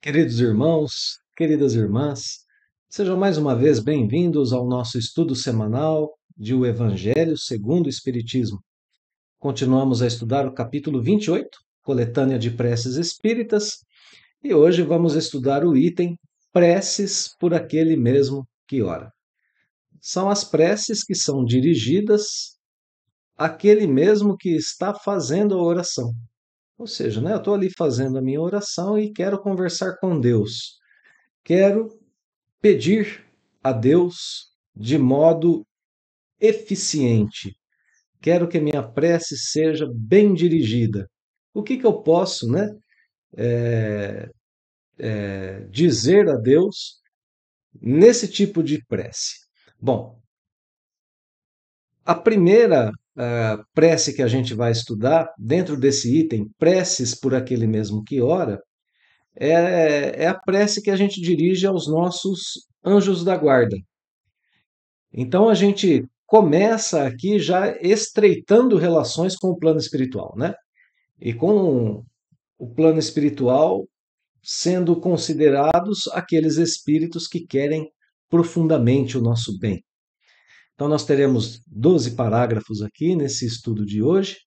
Queridos irmãos, queridas irmãs, sejam mais uma vez bem-vindos ao nosso estudo semanal de O Evangelho segundo o Espiritismo. Continuamos a estudar o capítulo 28, Coletânea de Preces Espíritas, e hoje vamos estudar o item Preces por aquele mesmo que ora. São as preces que são dirigidas àquele mesmo que está fazendo a oração. Ou seja, eu estou ali fazendo a minha oração e quero conversar com Deus. Quero pedir a Deus de modo eficiente. Quero que a minha prece seja bem dirigida. O que eu posso, dizer a Deus nesse tipo de prece? Bom, a primeira prece que a gente vai estudar dentro desse item, preces por aquele mesmo que ora, é a prece que a gente dirige aos nossos anjos da guarda. Então a gente começa aqui já estreitando relações com o plano espiritual, né? E com o plano espiritual sendo considerados aqueles espíritos que querem profundamente o nosso bem. Então nós teremos 12 parágrafos aqui nesse estudo de hoje,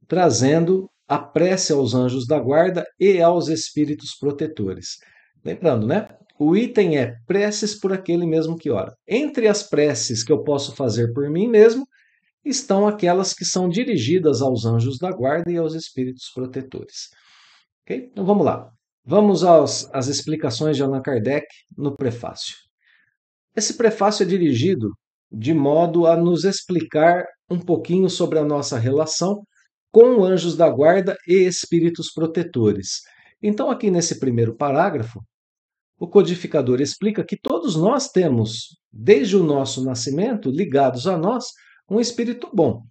trazendo a prece aos anjos da guarda e aos espíritos protetores. Lembrando, né? O item é preces por aquele mesmo que ora. Entre as preces que eu posso fazer por mim mesmo, estão aquelas que são dirigidas aos anjos da guarda e aos espíritos protetores. Ok? Então vamos lá. Vamos às explicações de Allan Kardec no prefácio. Esse prefácio é dirigido de modo a nos explicar um pouquinho sobre a nossa relação com anjos da guarda e espíritos protetores. Então, aqui nesse primeiro parágrafo, o codificador explica que todos nós temos, desde o nosso nascimento, ligados a nós, um espírito bom.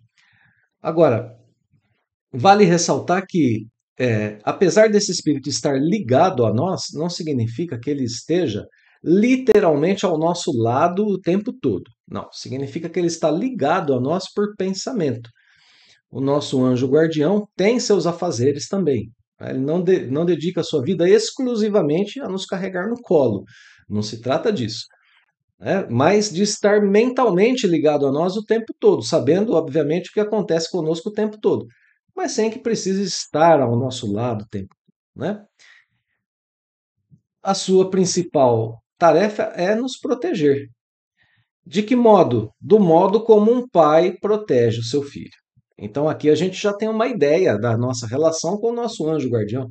Agora, vale ressaltar que, apesar desse espírito estar ligado a nós, não significa que ele esteja literalmente ao nosso lado o tempo todo. Não, significa que ele está ligado a nós por pensamento. O nosso anjo guardião tem seus afazeres também. Ele não dedica a sua vida exclusivamente a nos carregar no colo. Não se trata disso. Mas de estar mentalmente ligado a nós o tempo todo, sabendo, obviamente, o que acontece conosco o tempo todo, mas sem que precise estar ao nosso lado o tempo todo. Né? A sua principal tarefa é nos proteger. De que modo? Do modo como um pai protege o seu filho. Então aqui a gente já tem uma ideia da nossa relação com o nosso anjo guardião.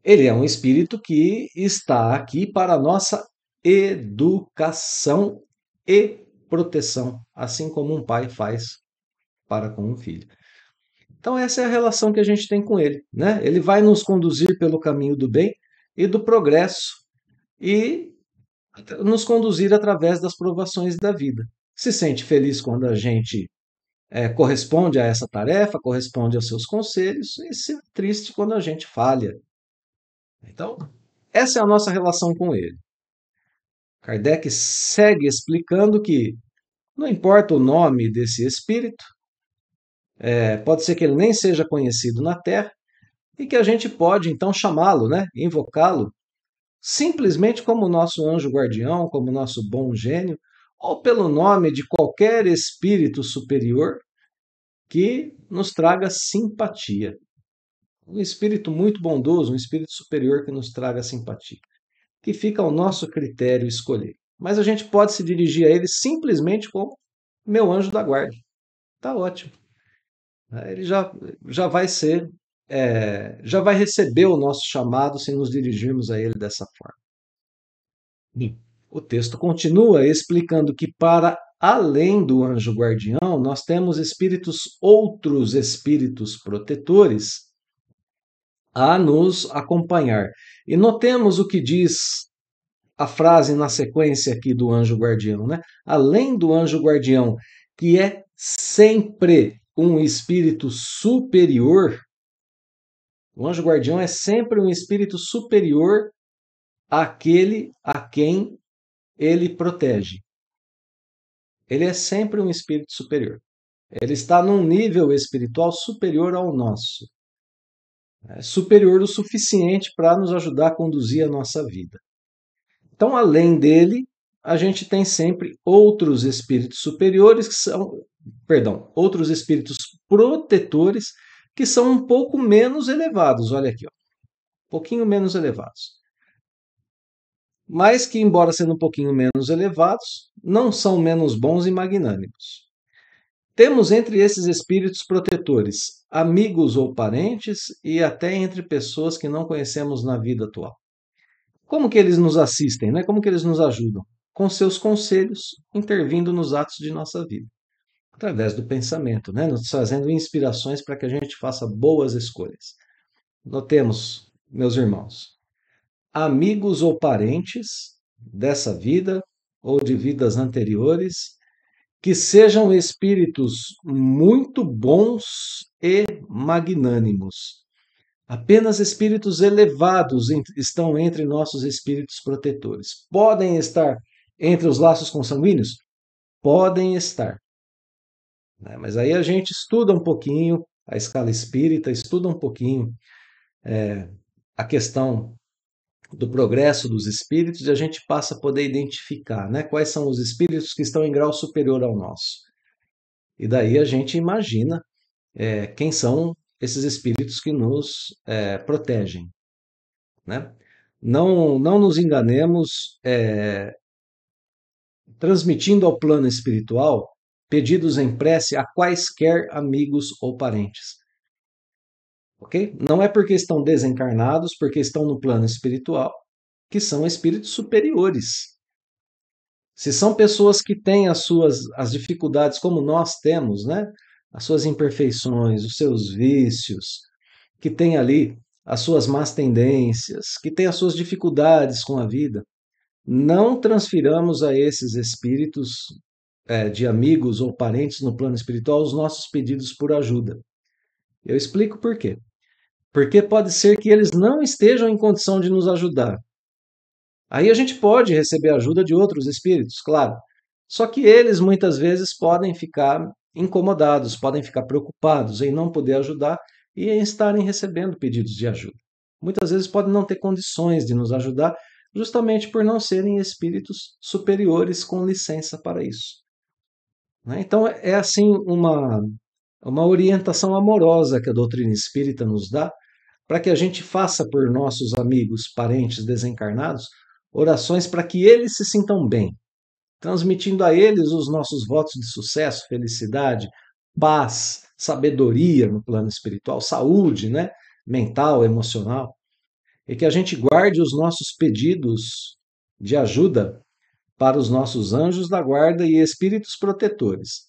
Ele é um espírito que está aqui para a nossa educação e proteção, assim como um pai faz para com um filho. Então essa é a relação que a gente tem com ele, né? Ele vai nos conduzir pelo caminho do bem e do progresso e nos conduzir através das provações da vida. Se sente feliz quando a gente corresponde a essa tarefa, corresponde aos seus conselhos, e se triste quando a gente falha. Então, essa é a nossa relação com ele. Kardec segue explicando que não importa o nome desse espírito, pode ser que ele nem seja conhecido na Terra, e que a gente pode então chamá-lo, né, invocá-lo, simplesmente como nosso anjo guardião, como nosso bom gênio, ou pelo nome de qualquer espírito superior que nos traga simpatia. Um espírito muito bondoso, um espírito superior que nos traga simpatia, que fica ao nosso critério escolher. Mas a gente pode se dirigir a ele simplesmente como meu anjo da guarda. Tá ótimo. Ele já vai ser, já vai receber o nosso chamado se nos dirigirmos a ele dessa forma. Bem, o texto continua explicando que para além do anjo guardião, nós temos outros espíritos protetores a nos acompanhar. E notemos o que diz a frase na sequência aqui do anjo guardião, né? Além do anjo guardião, que é sempre um espírito superior, o anjo guardião é sempre um espírito superior àquele a quem ele protege. Ele é sempre um espírito superior. Ele está num nível espiritual superior ao nosso. É superior o suficiente para nos ajudar a conduzir a nossa vida. Então, além dele, a gente tem sempre outros espíritos superiores que são, perdão, outros espíritos protetores que são um pouco menos elevados. Olha aqui, ó, um pouquinho menos elevados. Mas que, embora sendo um pouquinho menos elevados, não são menos bons e magnânimos. Temos entre esses espíritos protetores amigos ou parentes e até entre pessoas que não conhecemos na vida atual. Como que eles nos assistem, né? Como que eles nos ajudam? Com seus conselhos, intervindo nos atos de nossa vida, através do pensamento, né? Nos trazendo inspirações para que a gente faça boas escolhas. Notemos, meus irmãos, amigos ou parentes dessa vida ou de vidas anteriores que sejam espíritos muito bons e magnânimos. Apenas espíritos elevados estão entre nossos espíritos protetores. Podem estar entre os laços consanguíneos? Podem estar. Né? Mas aí a gente estuda um pouquinho a escala espírita, estuda um pouquinho a questão do progresso dos espíritos e a gente passa a poder identificar, né, quais são os espíritos que estão em grau superior ao nosso. E daí a gente imagina quem são esses espíritos que nos protegem. Né? Não nos enganemos transmitindo ao plano espiritual pedidos em prece a quaisquer amigos ou parentes. Ok? Não é porque estão desencarnados, porque estão no plano espiritual, que são espíritos superiores. Se são pessoas que têm as dificuldades como nós temos, né? As suas imperfeições, os seus vícios, que têm ali as suas más tendências, que têm as suas dificuldades com a vida, não transfiramos a esses espíritos de amigos ou parentes no plano espiritual os nossos pedidos por ajuda. Eu explico por quê. Porque pode ser que eles não estejam em condição de nos ajudar. Aí a gente pode receber ajuda de outros espíritos, claro. Só que eles muitas vezes podem ficar incomodados, podem ficar preocupados em não poder ajudar e em estarem recebendo pedidos de ajuda. Muitas vezes podem não ter condições de nos ajudar, justamente por não serem espíritos superiores com licença para isso. Né? Então é assim uma orientação amorosa que a doutrina espírita nos dá para que a gente faça por nossos amigos, parentes desencarnados, orações para que eles se sintam bem, transmitindo a eles os nossos votos de sucesso, felicidade, paz, sabedoria no plano espiritual, saúde, né? Mental, emocional, e que a gente guarde os nossos pedidos de ajuda para os nossos anjos da guarda e espíritos protetores.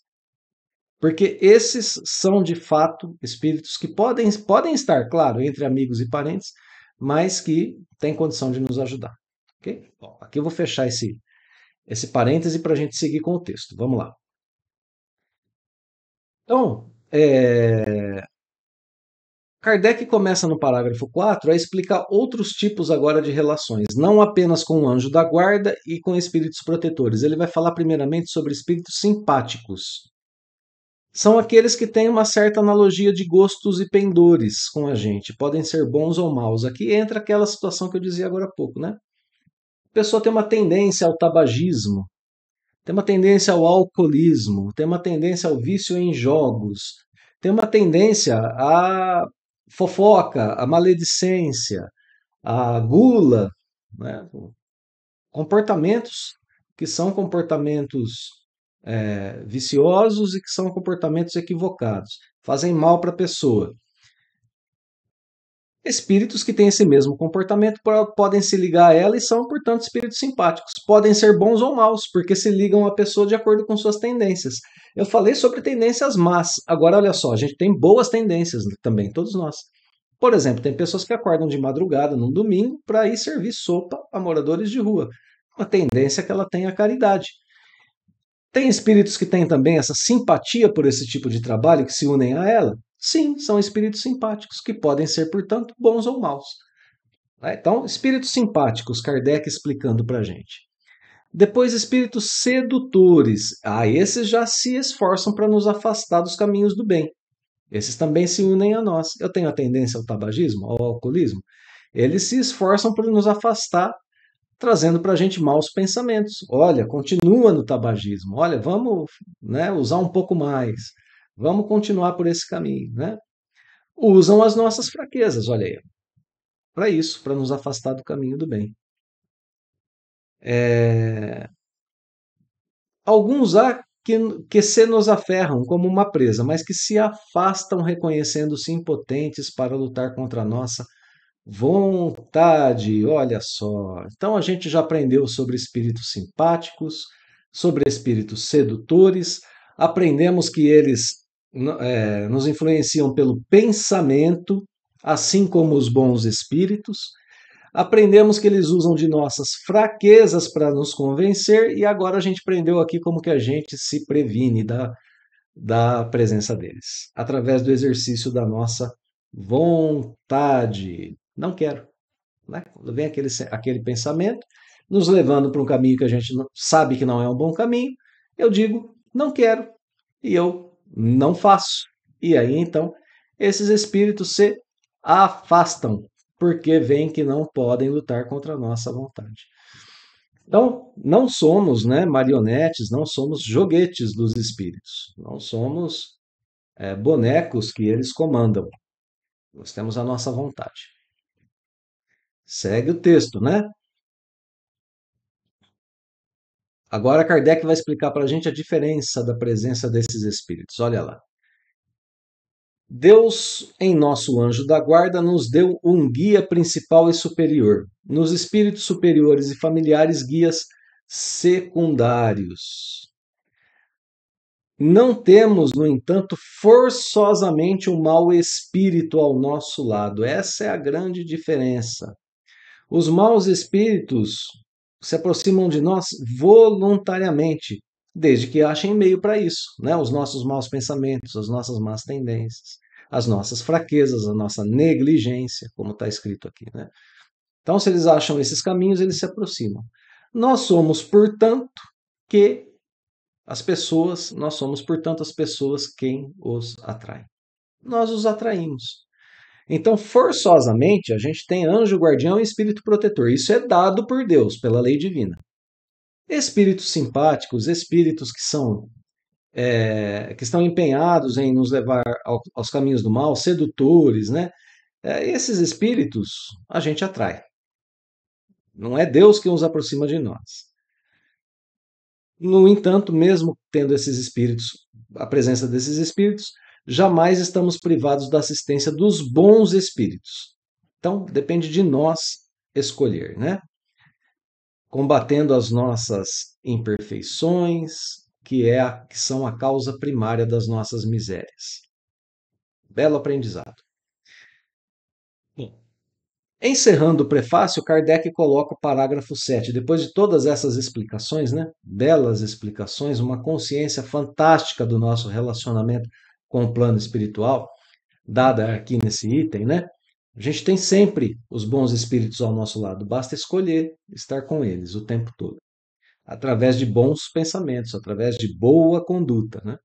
Porque esses são, de fato, espíritos que podem estar, claro, entre amigos e parentes, mas que têm condição de nos ajudar. Ok? Bom, aqui eu vou fechar esse parêntese para a gente seguir com o texto. Vamos lá. Então, Kardec começa no parágrafo 4 a explicar outros tipos agora de relações, não apenas com o anjo da guarda e com espíritos protetores. Ele vai falar primeiramente sobre espíritos simpáticos. São aqueles que têm uma certa analogia de gostos e pendores com a gente, podem ser bons ou maus. Aqui entra aquela situação que eu dizia agora há pouco, né? A pessoa tem uma tendência ao tabagismo, tem uma tendência ao alcoolismo, tem uma tendência ao vício em jogos, tem uma tendência à fofoca, à maledicência, à gula, né? Comportamentos que são comportamentos viciosos e que são comportamentos equivocados, fazem mal para a pessoa. Espíritos que têm esse mesmo comportamento podem se ligar a ela e são, portanto, espíritos simpáticos. Podem ser bons ou maus, porque se ligam à pessoa de acordo com suas tendências. Eu falei sobre tendências más. Agora, olha só, a gente tem boas tendências também, todos nós. Por exemplo, tem pessoas que acordam de madrugada num domingo para ir servir sopa a moradores de rua. Uma tendência que ela tem a caridade. Tem espíritos que têm também essa simpatia por esse tipo de trabalho, que se unem a ela? Sim, são espíritos simpáticos, que podem ser, portanto, bons ou maus. Então, espíritos simpáticos, Kardec explicando para a gente. Depois, espíritos sedutores. Esses já se esforçam para nos afastar dos caminhos do bem. Esses também se unem a nós. Eu tenho a tendência ao tabagismo, ao alcoolismo. Eles se esforçam por nos afastar, trazendo para a gente maus pensamentos. Olha, continua no tabagismo. Olha, vamos, né, usar um pouco mais. Vamos continuar por esse caminho, né? Usam as nossas fraquezas, olha aí, para isso, para nos afastar do caminho do bem. Alguns há que se nos aferram como uma presa, mas que se afastam reconhecendo-se impotentes para lutar contra a nossa vontade. Olha só. Então a gente já aprendeu sobre espíritos simpáticos, sobre espíritos sedutores, aprendemos que eles nos influenciam pelo pensamento, assim como os bons espíritos. Aprendemos que eles usam de nossas fraquezas para nos convencer e agora a gente aprendeu aqui como que a gente se previne da presença deles, através do exercício da nossa vontade. Não quero, né? Quando vem aquele pensamento, nos levando para um caminho que a gente sabe que não é um bom caminho, eu digo, não quero, e eu não faço. E aí então, esses espíritos se afastam, porque veem que não podem lutar contra a nossa vontade. Então, não somos, né, marionetes, não somos joguetes dos espíritos, não somos bonecos que eles comandam. Nós temos a nossa vontade. Segue o texto, né? Agora Kardec vai explicar para a gente a diferença da presença desses espíritos. Olha lá. Deus, em nosso anjo da guarda, nos deu um guia principal e superior. Nos espíritos superiores e familiares, guias secundários. Não temos, no entanto, forçosamente um mau espírito ao nosso lado. Essa é a grande diferença. Os maus espíritos se aproximam de nós voluntariamente, desde que achem meio para isso, né? Os nossos maus pensamentos, as nossas más tendências, as nossas fraquezas, a nossa negligência, como está escrito aqui, né? Então, se eles acham esses caminhos, eles se aproximam. Nós somos, portanto, que nós somos, portanto, as pessoas quem os atrai. Nós os atraímos. Então, forçosamente, a gente tem anjo guardião e espírito protetor. Isso é dado por Deus, pela lei divina. Espíritos simpáticos, espíritos que estão empenhados em nos levar aos caminhos do mal, sedutores, né? Esses espíritos a gente atrai. Não é Deus que os aproxima de nós. No entanto, mesmo tendo esses espíritos, a presença desses espíritos, jamais estamos privados da assistência dos bons espíritos. Então, depende de nós escolher, né? Combatendo as nossas imperfeições, que são a causa primária das nossas misérias. Belo aprendizado. Bom, encerrando o prefácio, Kardec coloca o parágrafo 7. Depois de todas essas explicações, né? Belas explicações, uma consciência fantástica do nosso relacionamento com o plano espiritual, dada aqui nesse item, né? A gente tem sempre os bons espíritos ao nosso lado, basta escolher estar com eles o tempo todo, através de bons pensamentos, através de boa conduta, né?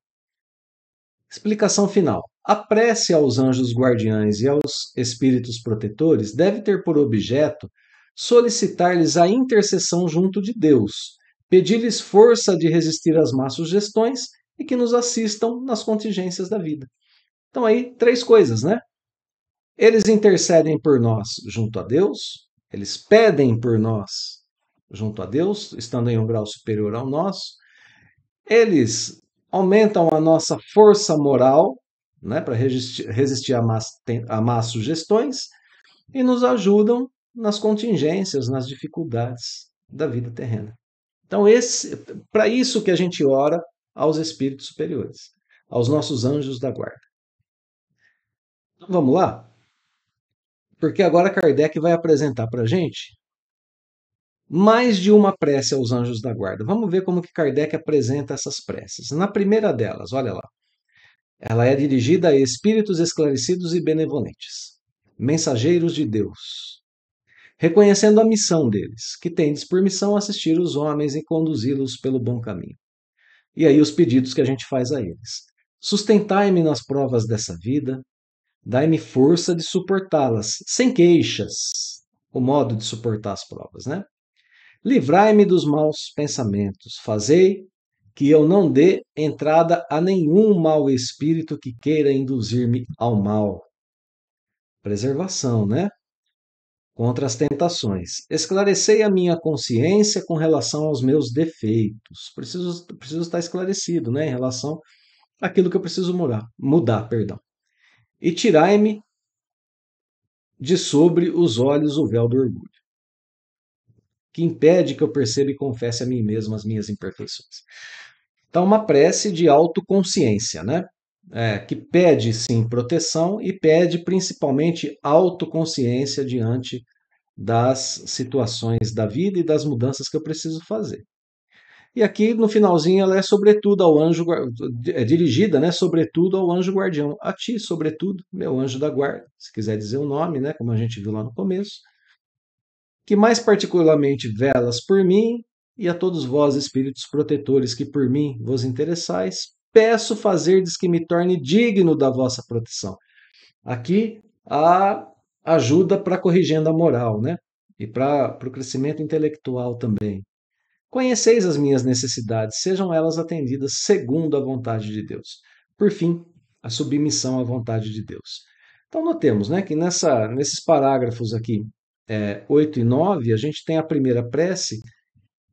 Explicação final. A prece aos anjos guardiães e aos espíritos protetores deve ter por objeto solicitar-lhes a intercessão junto de Deus, pedir-lhes força de resistir às más sugestões e que nos assistam nas contingências da vida. Então aí, três coisas, né? Eles intercedem por nós junto a Deus, eles pedem por nós junto a Deus, estando em um grau superior ao nosso, eles aumentam a nossa força moral, né, para resistir a más sugestões e nos ajudam nas contingências, nas dificuldades da vida terrena. Então, para isso que a gente ora aos espíritos superiores, aos nossos anjos da guarda. Então, vamos lá? Porque agora Kardec vai apresentar para a gente mais de uma prece aos anjos da guarda. Vamos ver como que Kardec apresenta essas preces. Na primeira delas, olha lá, ela é dirigida a espíritos esclarecidos e benevolentes, mensageiros de Deus, reconhecendo a missão deles, que tendes por missão assistir os homens e conduzi-los pelo bom caminho. E aí os pedidos que a gente faz a eles. Sustentai-me nas provas dessa vida, dai-me força de suportá-las, sem queixas, o modo de suportar as provas, né? Livrai-me dos maus pensamentos, fazei que eu não dê entrada a nenhum mau espírito que queira induzir-me ao mal. Preservação, né? Contra as tentações. Esclarecei a minha consciência com relação aos meus defeitos. Preciso estar esclarecido, né, em relação àquilo que eu preciso mudar, perdão. E tirai-me de sobre os olhos o véu do orgulho, que impede que eu perceba e confesse a mim mesmo as minhas imperfeições. Então, uma prece de autoconsciência, né? Que pede sim proteção e pede principalmente autoconsciência diante das situações da vida e das mudanças que eu preciso fazer. E aqui no finalzinho ela é sobretudo ao anjo, é dirigida, né, sobretudo ao anjo guardião, a ti, sobretudo, meu anjo da guarda, se quiser dizer o nome, né, como a gente viu lá no começo, que mais particularmente velas por mim e a todos vós, espíritos protetores, que por mim vos interessais, peço fazerdes que me torne digno da vossa proteção. Aqui a ajuda para corrigendo a moral, né? E para o crescimento intelectual também. Conheceis as minhas necessidades, sejam elas atendidas segundo a vontade de Deus. Por fim, a submissão à vontade de Deus. Então, notemos, né, que nesses parágrafos aqui, 8 e 9, a gente tem a primeira prece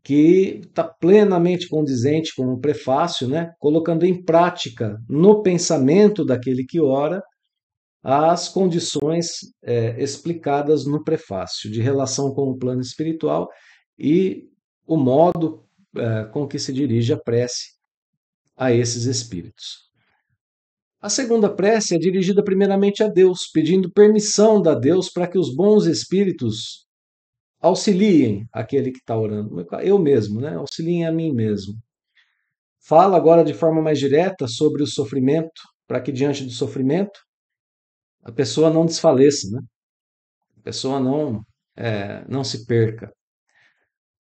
que está plenamente condizente com o prefácio, né, colocando em prática no pensamento daquele que ora as condições explicadas no prefácio, de relação com o plano espiritual e o modo com que se dirige a prece a esses espíritos. A segunda prece é dirigida primeiramente a Deus, pedindo permissão da Deus para que os bons espíritos auxiliem aquele que está orando. Eu mesmo, né? Auxiliem a mim mesmo. Fala agora de forma mais direta sobre o sofrimento, para que diante do sofrimento a pessoa não desfaleça, né? A pessoa não se perca.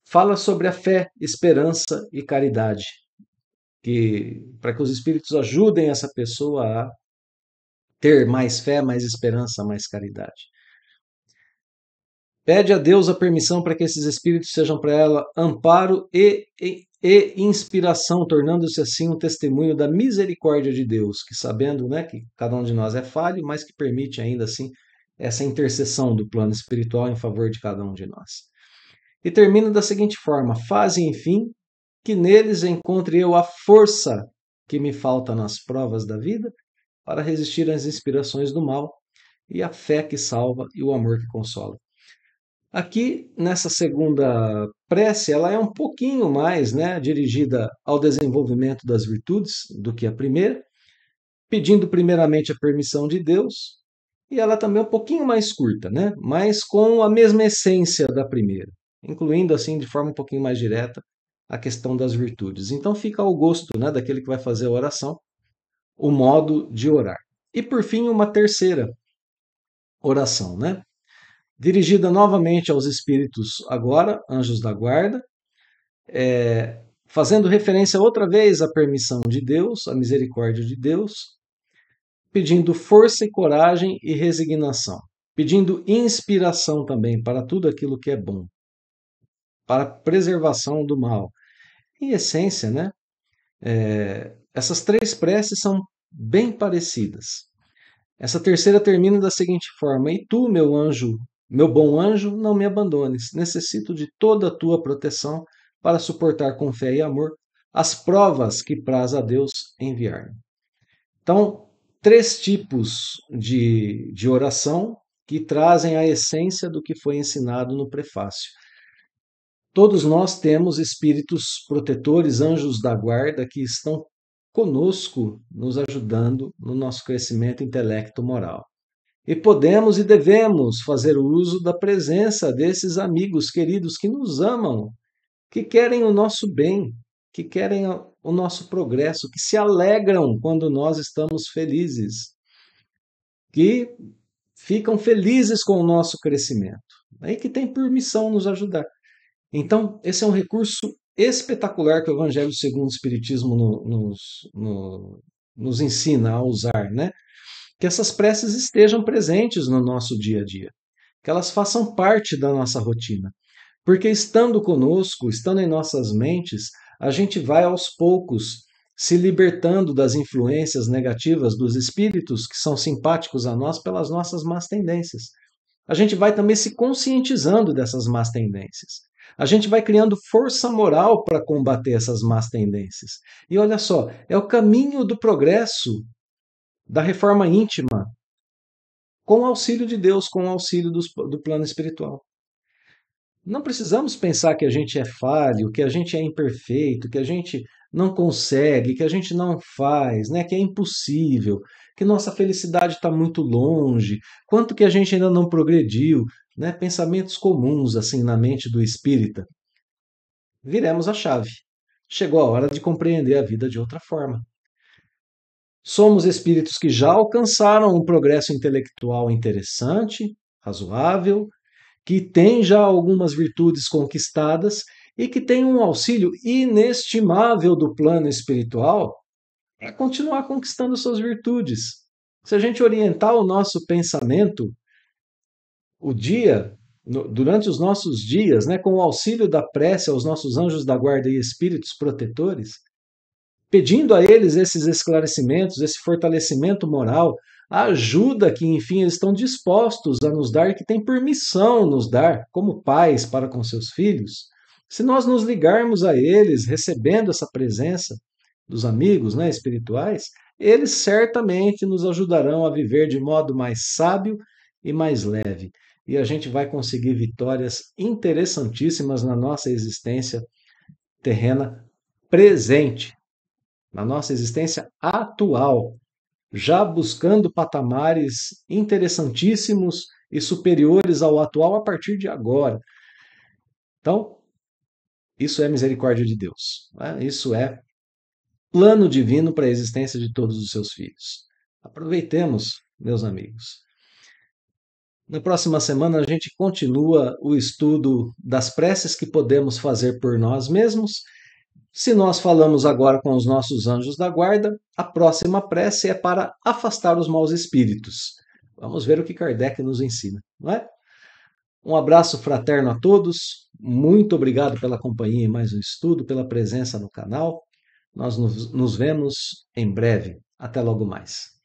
Fala sobre a fé, esperança e caridade, para que os espíritos ajudem essa pessoa a ter mais fé, mais esperança, mais caridade. Pede a Deus a permissão para que esses espíritos sejam para ela amparo e inspiração, tornando-se assim um testemunho da misericórdia de Deus, que sabendo, né, que cada um de nós é falho, mas que permite ainda assim essa intercessão do plano espiritual em favor de cada um de nós. E termina da seguinte forma: faze, enfim, que neles encontre eu a força que me falta nas provas da vida para resistir às inspirações do mal, e a fé que salva e o amor que consola. Aqui, nessa segunda prece, ela é um pouquinho mais, né, dirigida ao desenvolvimento das virtudes do que a primeira, pedindo primeiramente a permissão de Deus, e ela também é um pouquinho mais curta, né, mas com a mesma essência da primeira, incluindo assim de forma um pouquinho mais direta a questão das virtudes. Então fica ao gosto, né, daquele que vai fazer a oração, o modo de orar. E por fim, uma terceira oração, né? Dirigida novamente aos espíritos agora, anjos da guarda, fazendo referência outra vez à permissão de Deus, à misericórdia de Deus, pedindo força e coragem e resignação, pedindo inspiração também para tudo aquilo que é bom, para a preservação do mal. Em essência, né, essas três preces são bem parecidas. Essa terceira termina da seguinte forma: e tu, meu anjo, meu bom anjo, não me abandones. Necessito de toda a tua proteção para suportar com fé e amor as provas que praz a Deus enviar-me. Então, três tipos de oração que trazem a essência do que foi ensinado no prefácio. Todos nós temos espíritos protetores, anjos da guarda, que estão conosco, nos ajudando no nosso crescimento intelecto-moral. E podemos e devemos fazer uso da presença desses amigos queridos que nos amam, que querem o nosso bem, que querem o nosso progresso, que se alegram quando nós estamos felizes, que ficam felizes com o nosso crescimento, e que têm por missão nos ajudar. Então, esse é um recurso espetacular que o Evangelho segundo o Espiritismo nos ensina a usar, né? Que essas preces estejam presentes no nosso dia a dia, que elas façam parte da nossa rotina. Porque estando conosco, estando em nossas mentes, a gente vai aos poucos se libertando das influências negativas dos espíritos que são simpáticos a nós pelas nossas más tendências. A gente vai também se conscientizando dessas más tendências. A gente vai criando força moral para combater essas más tendências. E olha só, é o caminho do progresso, da reforma íntima, com o auxílio de Deus, com o auxílio do plano espiritual. Não precisamos pensar que a gente é falho, que a gente é imperfeito, que a gente não consegue, que a gente não faz, né? Que é impossível, que nossa felicidade está muito longe, quanto que a gente ainda não progrediu, né? Pensamentos comuns assim na mente do espírita. Viremos a chave. Chegou a hora de compreender a vida de outra forma. Somos espíritos que já alcançaram um progresso intelectual interessante, razoável, que tem já algumas virtudes conquistadas e que tem um auxílio inestimável do plano espiritual para continuar conquistando suas virtudes. Se a gente orientar o nosso pensamento, o dia, durante os nossos dias, né, com o auxílio da prece aos nossos anjos da guarda e espíritos protetores, pedindo a eles esses esclarecimentos, esse fortalecimento moral, a ajuda que, enfim, eles estão dispostos a nos dar, que têm permissão nos dar, como pais para com seus filhos, se nós nos ligarmos a eles, recebendo essa presença dos amigos, né, espirituais, eles certamente nos ajudarão a viver de modo mais sábio e mais leve. E a gente vai conseguir vitórias interessantíssimas na nossa existência terrena presente, na nossa existência atual, já buscando patamares interessantíssimos e superiores ao atual a partir de agora. Então, isso é misericórdia de Deus, né? Isso é plano divino para a existência de todos os seus filhos. Aproveitemos, meus amigos. Na próxima semana, a gente continua o estudo das preces que podemos fazer por nós mesmos. Se nós falamos agora com os nossos anjos da guarda, a próxima prece é para afastar os maus espíritos. Vamos ver o que Kardec nos ensina, não é? Um abraço fraterno a todos. Muito obrigado pela companhia em mais um estudo, pela presença no canal. Nós nos vemos em breve. Até logo mais.